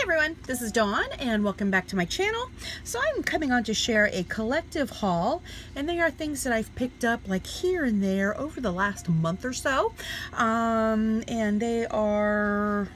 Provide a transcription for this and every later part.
everyone, this is Dawn and welcome back to my channel. So I'm coming on to share a collective haul, and they are things that I've picked up like here and there over the last month or so, and they are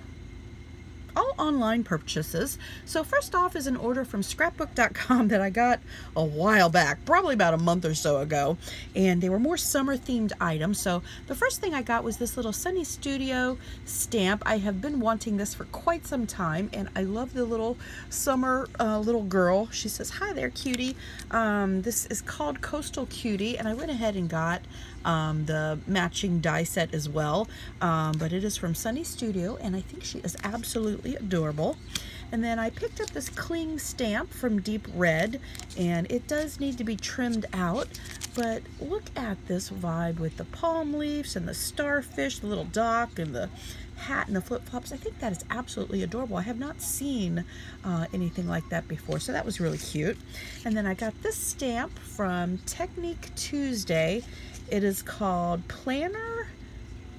all online purchases. So first off is an order from scrapbook.com that I got a while back, probably about a month or so ago, and they were more summer themed items. So the first thing I got was this little Sunny Studio stamp. I have been wanting this for quite some time, and I love the little summer little girl. She says, "Hi there, cutie." This is called Coastal Cutie, and I went ahead and got the matching die set as well, but it is from Sunny Studio, and I think she is absolutely adorable. And then I picked up this cling stamp from Deep Red, and it does need to be trimmed out, but look at this vibe with the palm leaves and the starfish, the little dock and the hat and the flip-flops. I think that is absolutely adorable. I have not seen anything like that before, so that was really cute. And then I got this stamp from Technique Tuesday. It is called Planner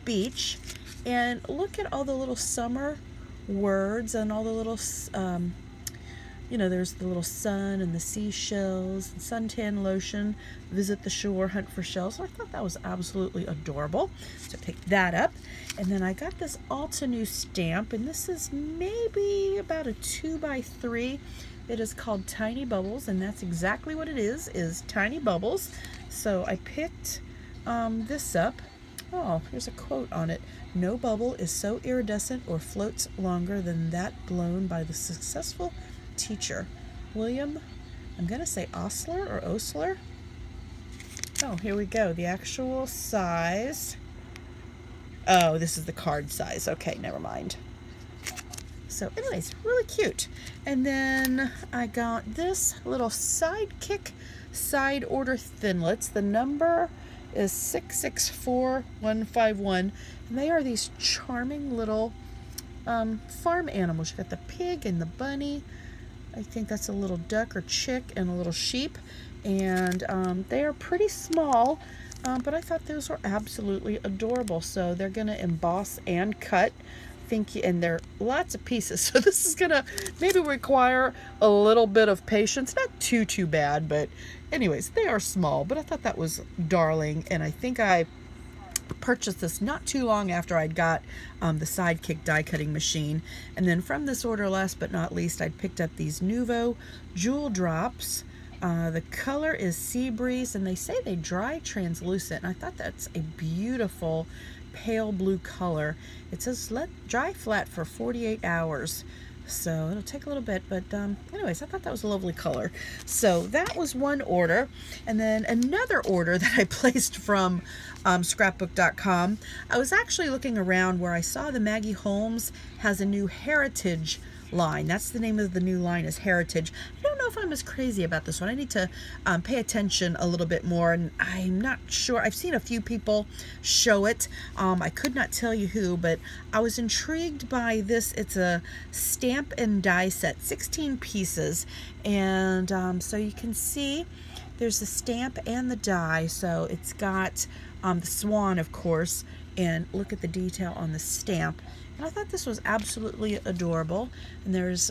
Beach, and look at all the little summer words and all the little there's the little sun and the seashells, suntan lotion, visit the shore, hunt for shells. So I thought that was absolutely adorable, so I picked that up. And then I got this Altenew stamp, and this is maybe about a 2x3. It is called Tiny Bubbles, and that's exactly what it is Tiny Bubbles. So I picked this up. Oh, here's a quote on it. "No bubble is so iridescent or floats longer than that blown by the successful teacher." William, I'm going to say Osler or Osler. Oh, here we go. The actual size. Oh, this is the card size. Okay, never mind. So anyways, really cute. And then I got this little Sidekick side order thinlits. The number is 664151, and they are these charming little farm animals. You got the pig and the bunny. I think that's a little duck or chick and a little sheep, and they are pretty small, but I thought those were absolutely adorable. So they're gonna emboss and cut, and they're lots of pieces, so this is gonna maybe require a little bit of patience. Not too bad, but anyways, they are small, but I thought that was darling, and I think I purchased this not too long after I'd got the Sidekick die cutting machine. And then from this order, last but not least, I picked up these Nuvo Jewel Drops. The color is Sea Breeze, and they say they dry translucent, and I thought that's a beautiful pale blue color. It says let dry flat for 48 hours, so it'll take a little bit, but anyways, I thought that was a lovely color. So that was one order. And then another order that I placed from scrapbook.com. I was actually looking around where I saw the Maggie Holmes has a new Heritage line. That's the name of the new line, is Heritage. I don't know if I'm as crazy about this one. I need to pay attention a little bit more, and I'm not sure. I've seen a few people show it. I could not tell you who, but I was intrigued by this. It's a stamp and die set, 16 pieces, and so you can see there's the stamp and the die. So it's got the swan, of course, and look at the detail on the stamp. And I thought this was absolutely adorable. And there's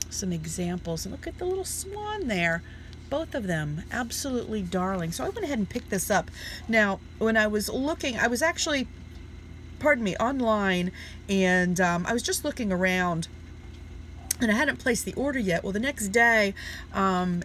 some examples. And look at the little swan there. Both of them, absolutely darling. So I went ahead and picked this up. Now, when I was looking, I was actually, pardon me, online, and I was just looking around, and I hadn't placed the order yet. Well, the next day, I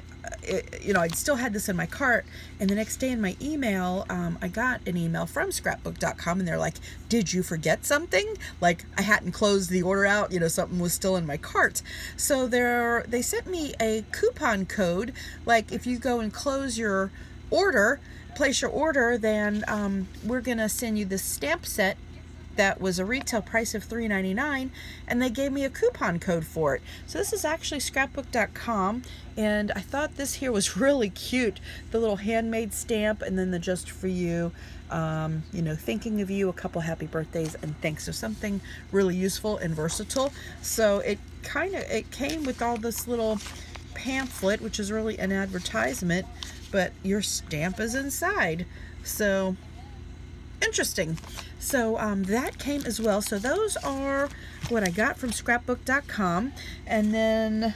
still had this in my cart, and the next day in my email, I got an email from scrapbook.com, and they're like, "Did you forget something?" Like I hadn't closed the order out, something was still in my cart. So they sent me a coupon code, like if you go and close your order, place your order, then we're gonna send you this stamp set that was a retail price of $3.99, and they gave me a coupon code for it. So this is actually scrapbook.com, and I thought this here was really cute. The little handmade stamp, and then the just for you, thinking of you, a couple happy birthdays and thanks. So something really useful and versatile. So it came with all this little pamphlet, which is really an advertisement, but your stamp is inside. So interesting. So that came as well. So those are what I got from scrapbook.com. And then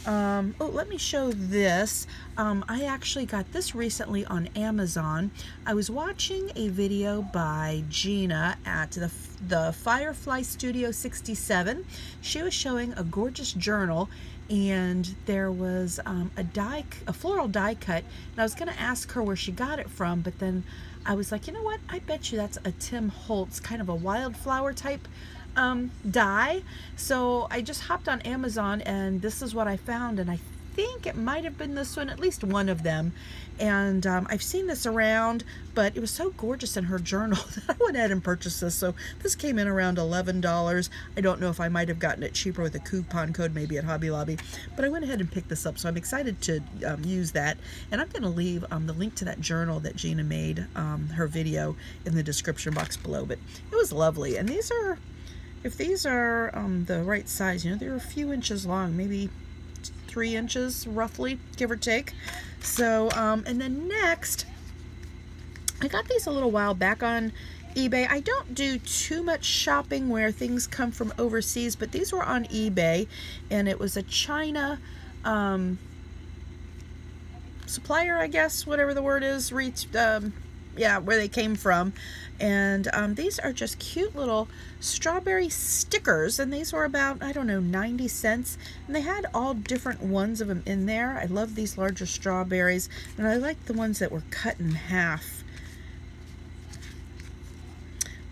oh, let me show this. I actually got this recently on Amazon. I was watching a video by Gina at the Firefly Studio 67. She was showing a gorgeous journal, and there was a floral die cut, and I was going to ask her where she got it from, but then I was like, you know what, I bet you that's a Tim Holtz, kind of a wildflower type die. So I just hopped on Amazon, and this is what I found, and I think it might have been this one, at least one of them. And I've seen this around, but it was so gorgeous in her journal that I went ahead and purchased this. So this came in around $11. I don't know if I might have gotten it cheaper with a coupon code, maybe at Hobby Lobby, but I went ahead and picked this up. So I'm excited to use that. And I'm going to leave the link to that journal that Gina made, her video, in the description box below. But it was lovely. And these are, if these are the right size, you know, they're a few inches long, maybe 3 inches roughly, give or take. So and then next, I got these a little while back on eBay. I don't do too much shopping where things come from overseas, but these were on eBay, and it was a China supplier, I guess, whatever the word is, yeah, where they came from. And these are just cute little strawberry stickers, and these were about, I don't know, 90 cents, and they had all different ones of them in there. I love these larger strawberries, and I like the ones that were cut in half.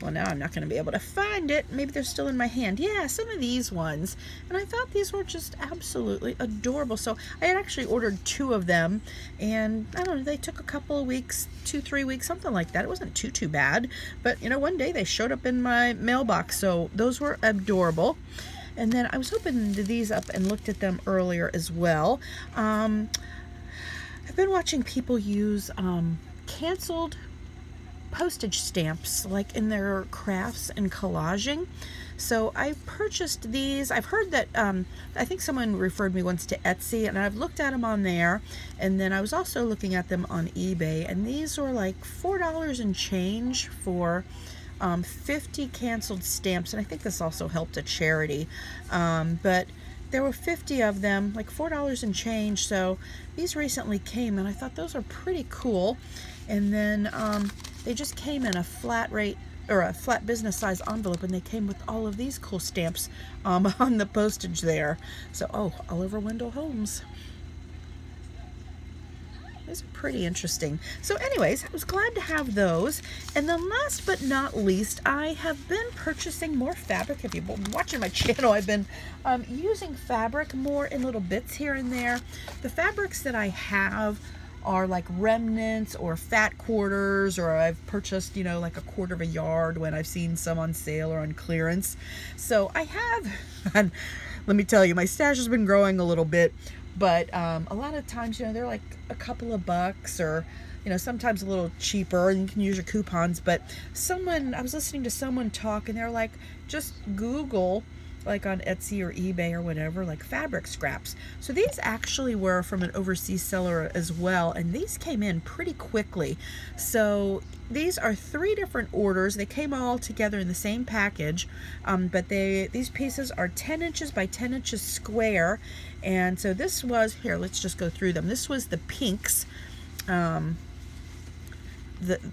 Well, now I'm not going to be able to find it. Maybe they're still in my hand. Yeah, some of these ones. And I thought these were just absolutely adorable. So I had actually ordered 2 of them. And I don't know, they took a couple of weeks, 2-3 weeks, something like that. It wasn't too bad. But, you know, one day they showed up in my mailbox. So those were adorable. And then I was opening these up and looked at them earlier as well. I've been watching people use canceled postage stamps, like in their crafts and collaging. So I purchased these. I've heard that I think someone referred me once to Etsy, and I've looked at them on there, and then I was also looking at them on eBay, and these were like $4 and change for 50 canceled stamps. And I think this also helped a charity, but there were 50 of them, like $4 and change. So these recently came, and I thought those are pretty cool. And then they just came in a flat rate, or a flat business size envelope, and they came with all of these cool stamps on the postage there. So, oh, Oliver Wendell Holmes. These are pretty interesting. So anyways, I was glad to have those. And then last but not least, I have been purchasing more fabric. If you've been watching my channel, I've been using fabric more in little bits here and there. The fabrics that I have are like remnants or fat quarters, or I've purchased, you know, like a quarter of a yard when I've seen some on sale or on clearance. So I have, and let me tell you, my stash has been growing a little bit, but a lot of times, you know, they're like a couple of bucks, or, you know, sometimes a little cheaper, and you can use your coupons. But I was listening to someone talk, and they're like, just Google, like on Etsy or eBay or whatever, like fabric scraps. So these actually were from an overseas seller as well, and these came in pretty quickly. So these are 3 different orders. They came all together in the same package, but these pieces are 10 inches by 10 inches square. And so this was, here, let's just go through them. This was the pinks,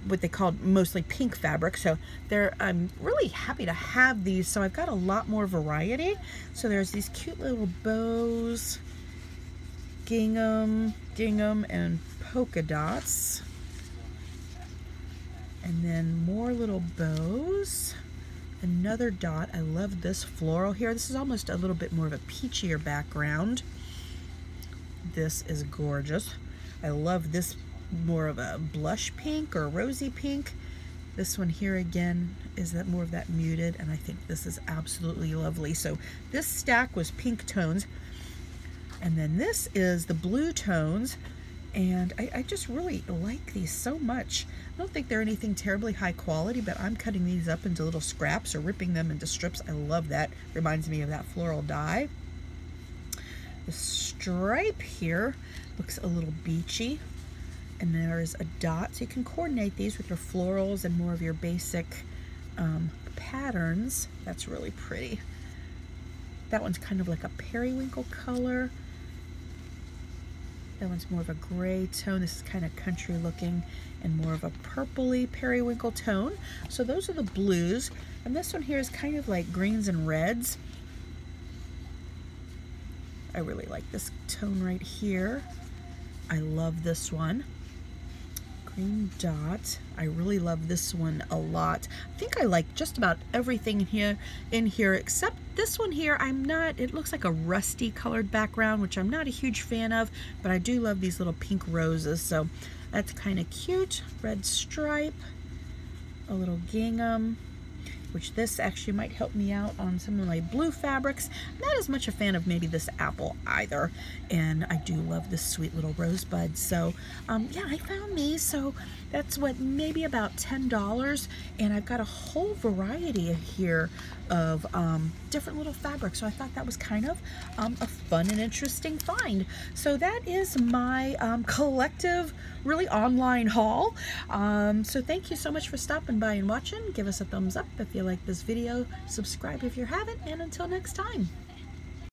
what they called mostly pink fabric. So I'm really happy to have these. So I've got a lot more variety. So there's these cute little bows, gingham, and polka dots. And then more little bows, another dot. I love this floral here. This is almost a little bit more of a peachier background. This is gorgeous. I love this, more of a blush pink or rosy pink. This one here again is that more of that muted, and I think this is absolutely lovely. So this stack was pink tones, and then this is the blue tones, and I just really like these so much. I don't think they're anything terribly high quality, but I'm cutting these up into little scraps or ripping them into strips. I love that. Reminds me of that floral die. The stripe here looks a little beachy. And there's a dot, so you can coordinate these with your florals and more of your basic patterns. That's really pretty. That one's kind of like a periwinkle color. That one's more of a gray tone. This is kind of country looking and more of a purpley periwinkle tone. So those are the blues. And this one here is kind of like greens and reds. I really like this tone right here. I love this one. Green dot. I really love this one a lot. I think I like just about everything in here except this one here. It looks like a rusty colored background, which I'm not a huge fan of, but I do love these little pink roses, so that's kind of cute. Red stripe, a little gingham, which this actually might help me out on some of my blue fabrics. Not as much a fan of maybe this apple either, and I do love this sweet little rosebud. So yeah, I found these, so that's what, maybe about $10, and I've got a whole variety here of different little fabrics, so I thought that was kind of a fun and interesting find. So that is my collective, really online haul. So thank you so much for stopping by and watching. Give us a thumbs up if you like this video, subscribe if you haven't, and until next time.